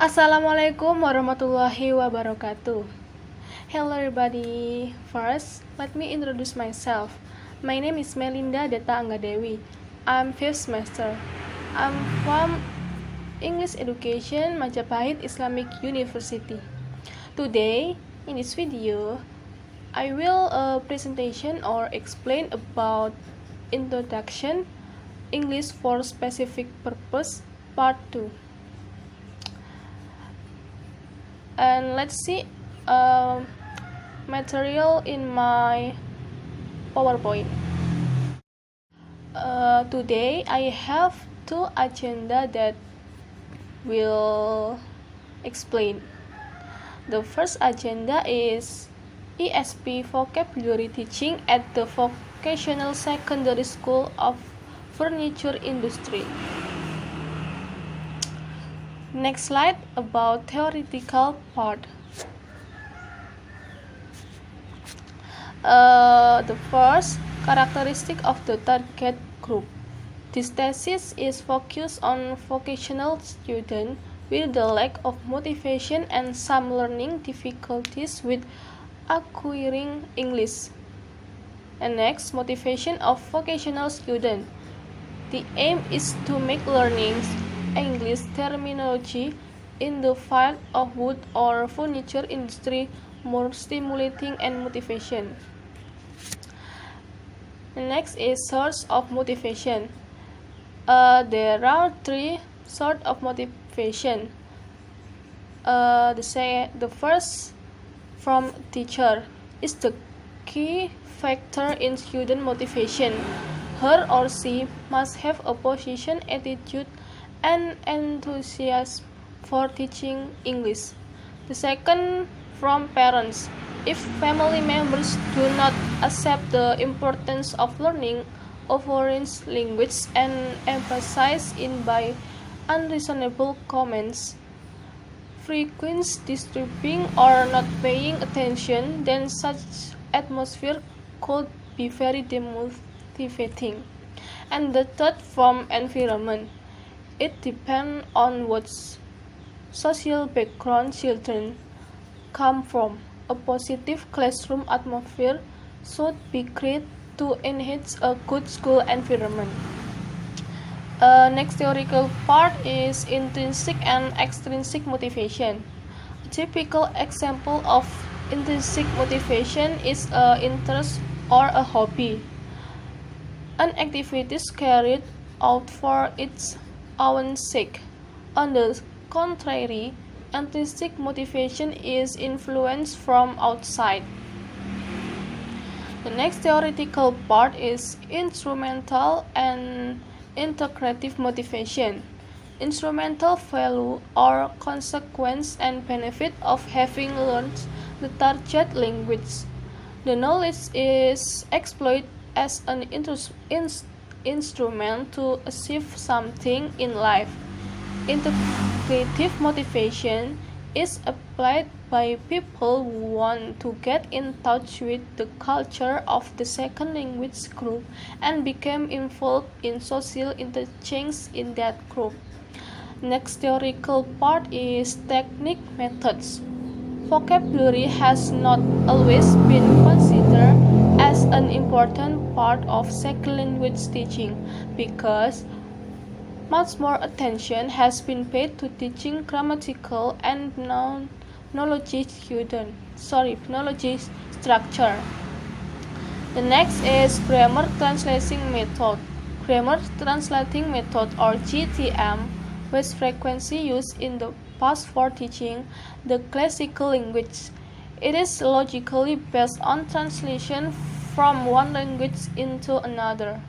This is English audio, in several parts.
Assalamualaikum warahmatullahi wabarakatuh. Hello everybody. First, let me introduce myself. My name is Melinda, Detha, Angga, Dewi. I'm 5th semester. I'm from English Education, Majapahit Islamic University. Today, in this video, I will presentation or explain about Introduction English for Specific Purpose Part 2. And let's see material in my PowerPoint. Today I have two agenda that will explain. The first agenda is ESP vocabulary teaching at the Vocational Secondary School of Furniture Industry. Next slide about theoretical part. The first characteristic of the target group. This thesis is focused on vocational students with the lack of motivation and some learning difficulties with acquiring English. And next, motivation of vocational students. The aim is to make learning English terminology in the field of wood or furniture industry more stimulating and motivation. The next is source of motivation. There are three sorts of motivation. The first from teacher is the key factor in student motivation. Her or she must have a positive attitude and enthusiasm for teaching English. The second from parents. If family members do not accept the importance of learning a foreign language and emphasize it by unreasonable comments, frequent disturbing or not paying attention, then such atmosphere could be very demotivating. And the third from environment. It depends on what social background children come from. A positive classroom atmosphere should be created to enhance a good school environment. Next theoretical part is intrinsic and extrinsic motivation. A typical example of intrinsic motivation is an interest or a hobby. An activity is carried out for its own sake. On the contrary, intrinsic motivation is influence from outside. The next theoretical part is instrumental and integrative motivation. Instrumental value or consequence and benefit of having learned the target language. The knowledge is exploited as an instrument to achieve something in life. Integrative motivation is applied by people who want to get in touch with the culture of the second language group and become involved in social interchange in that group. Next theoretical part is technique methods. Vocabulary has not always been considered as an important part of second language teaching because much more attention has been paid to teaching grammatical and phonology structure. The next is grammar translating method. Grammar translating method or GTM was frequently used in the past for teaching the classical language. It is logically based on translation from one language into another.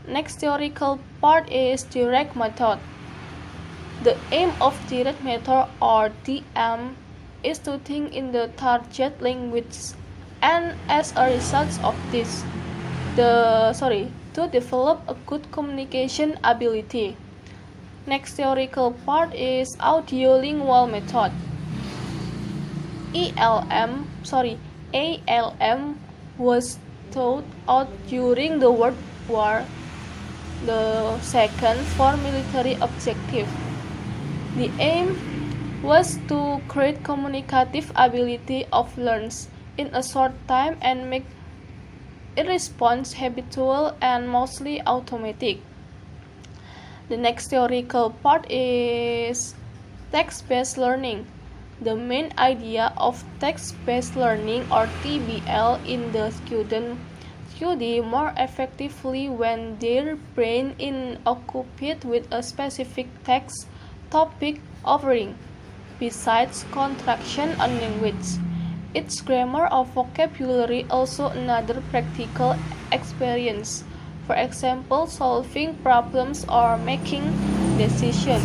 Next theoretical part is direct method. The aim of direct method or DM is to think in the target language and as a result of this, to develop a good communication ability. Next theoretical part is audiolingual method. ALM was thought out during the World War the second for military objective. The aim was to create communicative ability of learners in a short time and make it response habitual and mostly automatic. The next theoretical part is text-based learning. The main idea of text-based learning or TBL in the student study more effectively when their brain is occupied with a specific text topic offering, besides contraction on language. Its grammar or vocabulary also another practical experience, for example solving problems or making decisions.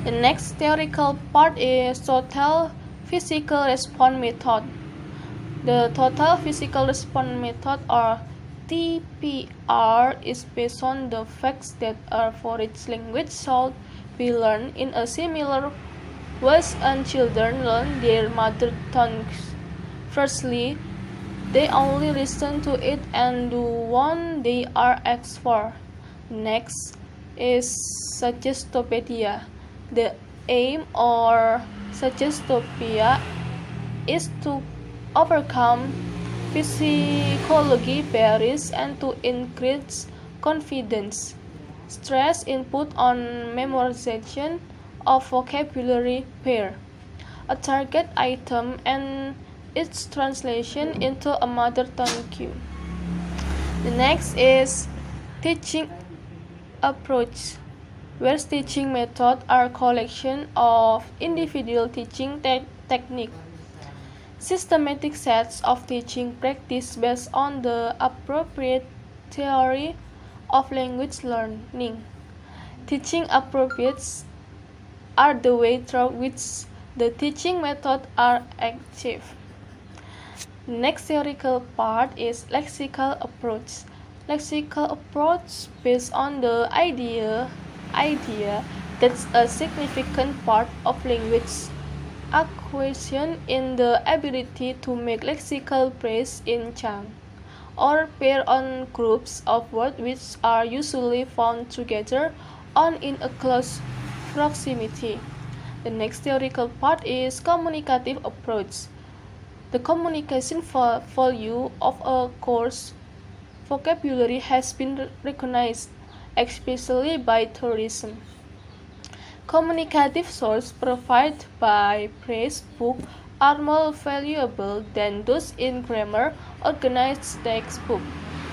The next theoretical part is total physical response method. The total physical response method or TPR is based on the facts that for each language should be learned in a similar ways and children learn their mother tongues. Firstly, they only listen to it and do what they are asked for. Next is suggestopedia. The aim or suggestopia is to overcome psychology barriers and to increase confidence. Stress input on memorization of vocabulary pair, a target item and its translation into a mother tongue cue. The next is teaching approach, where teaching methods are collection of individual teaching techniques. Systematic sets of teaching practice based on the appropriate theory of language learning. Teaching approaches are the way through which the teaching methods are achieved. Next theoretical part is lexical approach. Lexical approach based on the idea that a significant part of language acquisition in the ability to make lexical phrase in chunk or pair on groups of words which are usually found together or in a close proximity. The next theoretical part is communicative approach. The communication value of a course vocabulary has been recognized, especially by tourism. Communicative sources provided by praise books are more valuable than those in grammar organized textbooks.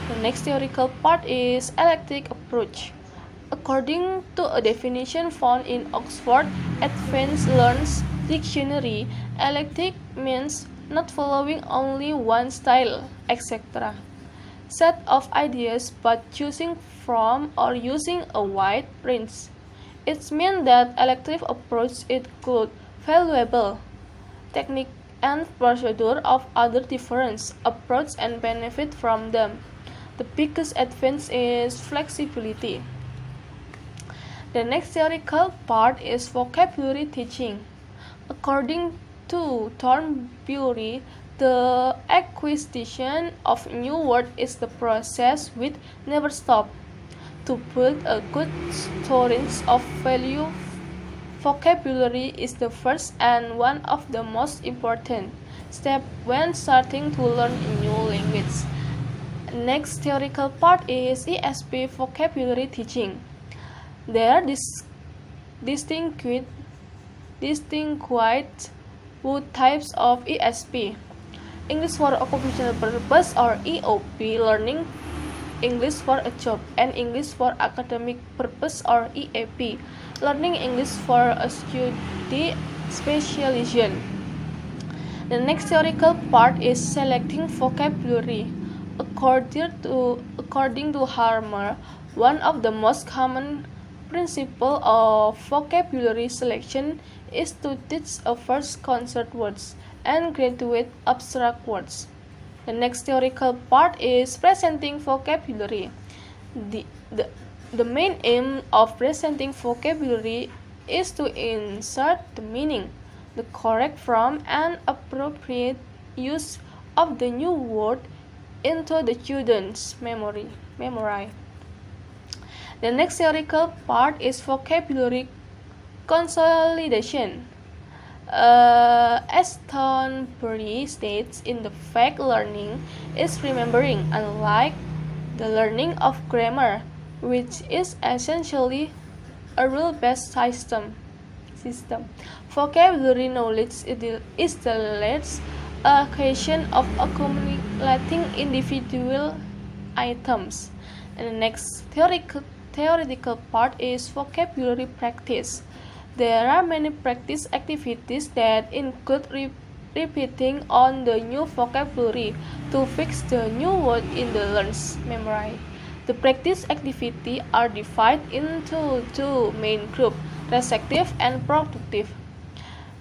The next theoretical part is eclectic approach. According to a definition found in Oxford Advanced Learners Dictionary, eclectic means not following only one style, etc. set of ideas but choosing from or using a wide range. It means that elective approach include valuable technique and procedure of other different approach and benefit from them. The biggest advance is flexibility. The next theoretical part is vocabulary teaching. According to Thornbury, the acquisition of new words is the process which never stops. To build a good storage of value, vocabulary is the first and one of the most important steps when starting to learn a new language. Next theoretical part is ESP vocabulary teaching. There are distinguished two types of ESP. English for occupational purpose or EOP learning, English for a job, and English for academic purpose or EAP learning English for a study specialization. The next theoretical part is selecting vocabulary. According to Harmer, one of the most common principles of vocabulary selection is to teach a first concept words and graduate abstract words. The next theoretical part is presenting vocabulary. The main aim of presenting vocabulary is to insert the meaning, the correct form, and appropriate use of the new word into the student's memory. The next theoretical part is vocabulary Consolidation. As Thornberry states in the fact, learning is remembering, unlike the learning of grammar, which is essentially a rule-based system. Vocabulary knowledge is the less a question of accumulating individual items. And the next theoretical part is vocabulary practice. There are many practice activities that include repeating on the new vocabulary to fix the new word in the learned memory. The practice activities are divided into two main groups, receptive and productive.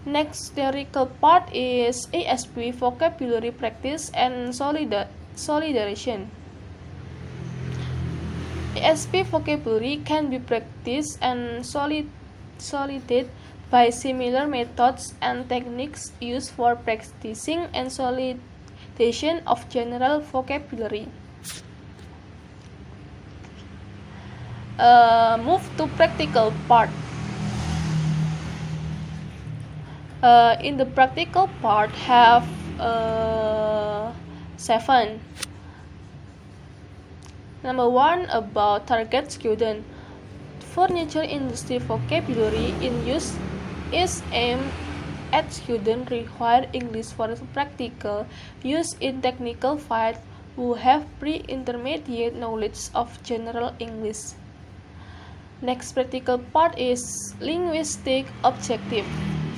Next theoretical part is ASP, vocabulary practice and solidation. ASP vocabulary can be practiced and solicited by similar methods and techniques used for practicing and solidation of general vocabulary. Move to practical part. In the practical part have 7. Number 1, about target student. Furniture industry vocabulary in use is aimed at students require English for practical use in technical fields who have pre-intermediate knowledge of general English. Next practical part is linguistic objective.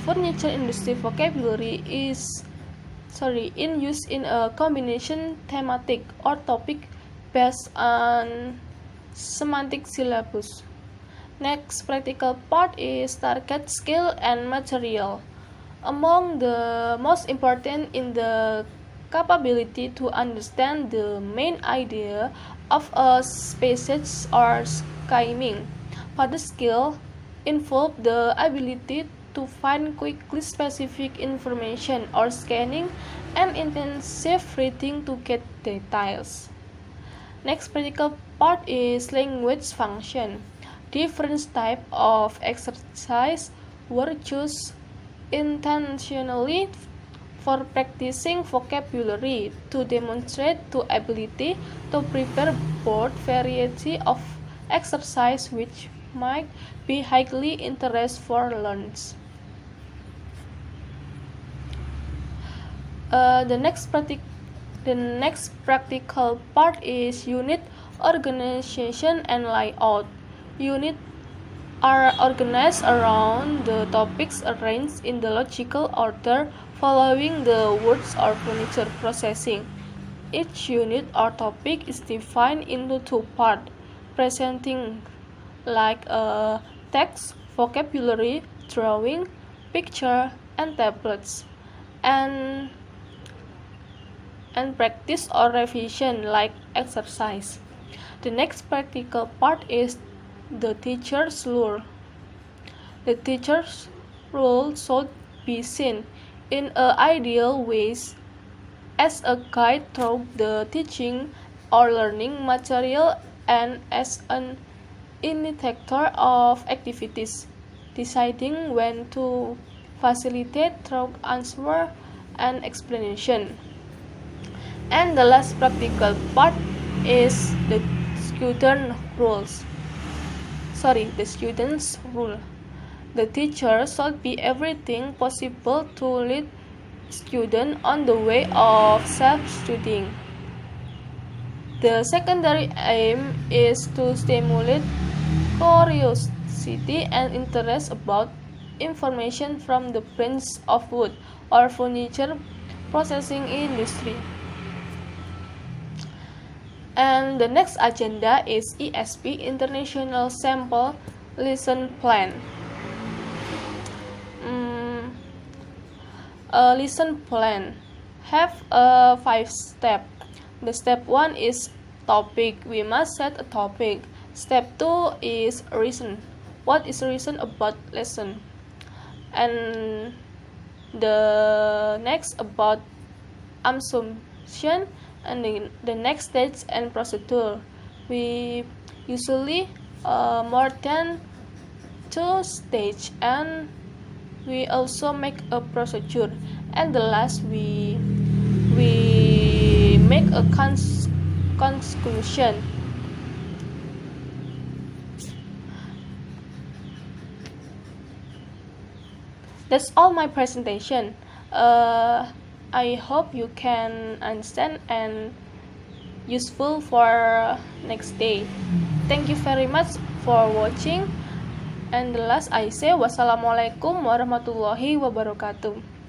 Furniture industry vocabulary is in use in a combination thematic or topic based on semantic syllabus. Next practical part is target skill and material. Among the most important in the capability to understand the main idea of a species or scheming. Further skill involve the ability to find quickly specific information or scanning and intensive reading to get details. Next practical part is language function. Different types of exercise were chosen intentionally for practicing vocabulary to demonstrate the ability to prepare broad variety of exercise which might be highly interest for learners. The next practical part is unit organization and layout. Units are organized around the topics arranged in the logical order following the words or furniture processing. Each unit or topic is defined into two parts, presenting like a text, vocabulary, drawing, picture, and tablets, and practice or revision like exercise. The next practical part is the teacher's rule. The teacher's role should be seen in an ideal ways as a guide through the teaching or learning material and as an initiator of activities, deciding when to facilitate through answer and explanation. And the last practical part is the student's rule. The teacher should be everything possible to lead students on the way of self-studying. The secondary aim is to stimulate curiosity and interest about information from the branch of wood or furniture processing industry. And the next agenda is ESP, International Sample Lesson Plan. A lesson plan have 5 steps. The step 1 is topic. We must set a topic. Step 2 is reason. What is reason about lesson? And the next about assumption, and the next stage and procedure. We usually more than two stage, and we also make a procedure, and the last we make a conclusion. That's all my presentation. I hope you can understand and useful for next day. Thank you very much for watching. And the last I say, wassalamualaikum warahmatullahi wabarakatuh.